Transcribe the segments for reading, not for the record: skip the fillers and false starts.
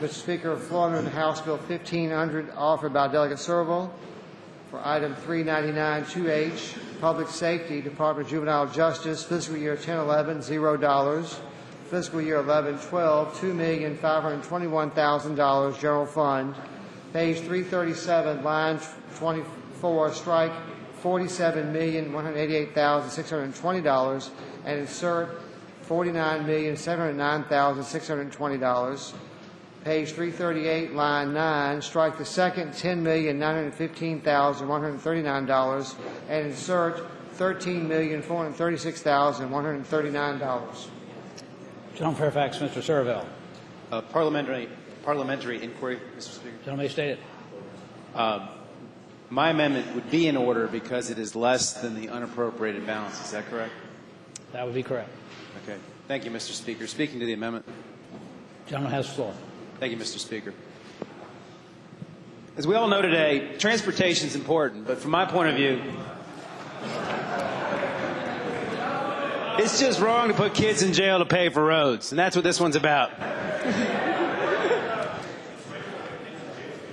Mr. Speaker, floor under the House Bill 1500 offered by Delegate Surovell for item 399-2H, Public Safety, Department of Juvenile Justice, fiscal year 10-11, $0. Fiscal year 11-12, $2,521,000, General Fund. Page 337, line 24, strike $47,188,620 and insert $49,709,620. Page 338, line 9, strike the second $10,915,139 and insert $13,436,139. Gentleman Fairfax, Mr. Surovell. Parliamentary inquiry, Mr. Speaker. Gentleman may state it. My amendment would be in order because it is less than the unappropriated balance. Is that correct? That would be correct. Okay. Thank you, Mr. Speaker. Speaking to the amendment. Gentleman has the floor. Thank you, Mr. Speaker. As we all know today, transportation is important, but from my point of view, it's just wrong to put kids in jail to pay for roads, and that's what this one's about.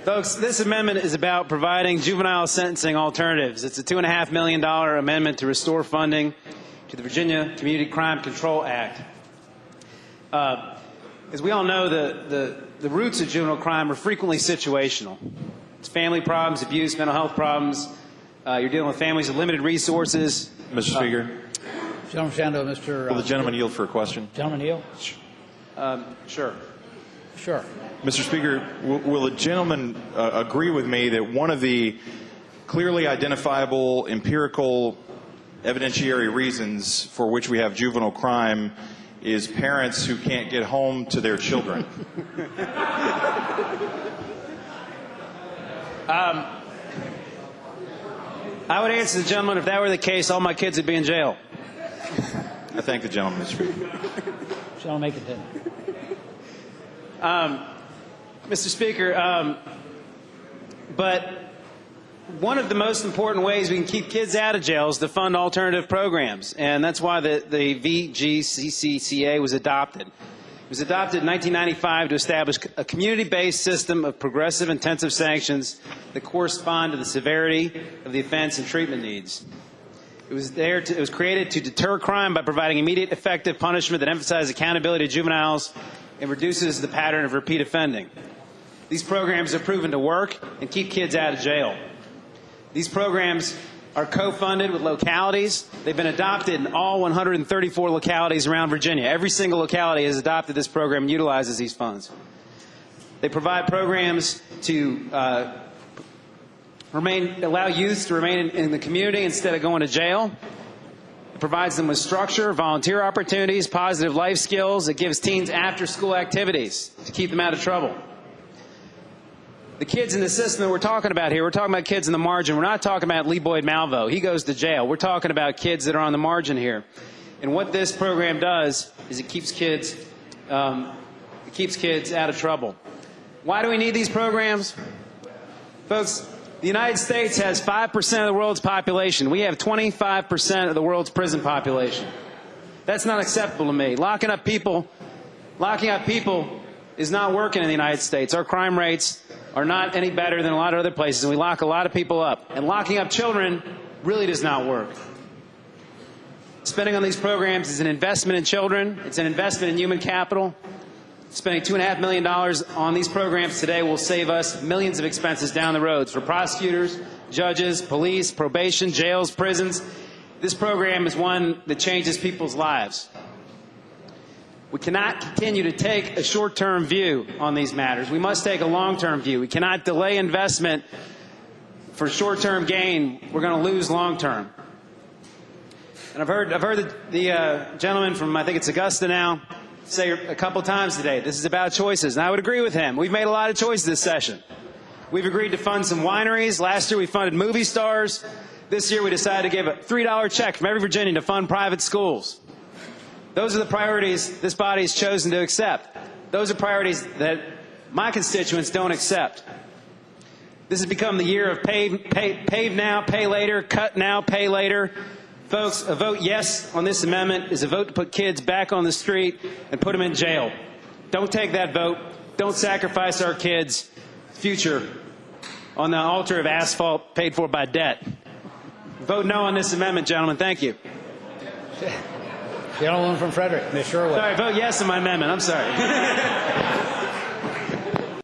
Folks, this amendment is about providing juvenile sentencing alternatives. It's a $2.5 million amendment to restore funding to the Virginia Community Crime Control Act. As we all know, the roots of juvenile crime are frequently situational. It's family problems, abuse, mental health problems. You're dealing with families with limited resources. Mr. Speaker. Gentleman Shando, Mr. Will the gentleman yield for a question? Gentleman yield? Sure. Sure. Mr. Speaker, will the gentleman agree with me that one of the clearly identifiable empirical evidentiary reasons for which we have juvenile crime is parents who can't get home to their children? I would answer the gentleman, if that were the case, all my kids would be in jail. I thank the gentleman, Mr. Speaker. Gentleman may continue. Mr. Speaker, but one of the most important ways we can keep kids out of jail is to fund alternative programs, and that's why the VGCCCA was adopted. It was adopted in 1995 to establish a community-based system of progressive intensive sanctions that correspond to the severity of the offense and treatment needs. It was created to deter crime by providing immediate effective punishment that emphasizes accountability to juveniles and reduces the pattern of repeat offending. These programs are proven to work and keep kids out of jail. These programs are co-funded with localities. They've been adopted in all 134 localities around Virginia. Every single locality has adopted this program and utilizes these funds. They provide programs to allow youth to remain in the community instead of going to jail. It provides them with structure, volunteer opportunities, positive life skills. It gives teens after-school activities to keep them out of trouble. The kids in the system that we're talking about here, we're talking about kids in the margin. We're not talking about Lee Boyd Malvo. He goes to jail. We're talking about kids that are on the margin here. And what this program does is it keeps kids out of trouble. Why do we need these programs? Folks, the United States has 5% of the world's population. We have 25% of the world's prison population. That's not acceptable to me. Locking up people is not working in the United States. Our crime rates are not any better than a lot of other places, and we lock a lot of people up. And locking up children really does not work. Spending on these programs is an investment in children. It's an investment in human capital. Spending $2.5 million on these programs today will save us millions of expenses down the road for prosecutors, judges, police, probation, jails, prisons. This program is one that changes people's lives. We cannot continue to take a short-term view on these matters. We must take a long-term view. We cannot delay investment for short-term gain. We're going to lose long-term. And I've heard the gentleman from, I think it's Augusta now, say a couple times today, this is about choices. And I would agree with him. We've made a lot of choices this session. We've agreed to fund some wineries. Last year we funded movie stars. This year we decided to give a $3 check from every Virginian to fund private schools. Those are the priorities this body has chosen to accept. Those are priorities that my constituents don't accept. This has become the year of pave now, pay later, cut now, pay later. Folks, a vote yes on this amendment is a vote to put kids back on the street and put them in jail. Don't take that vote. Don't sacrifice our kids' future on the altar of asphalt paid for by debt. Vote no on this amendment, gentlemen. Thank you. Gentleman from Frederick, Ms. Sherwood. Sorry, vote yes on my amendment. I'm sorry.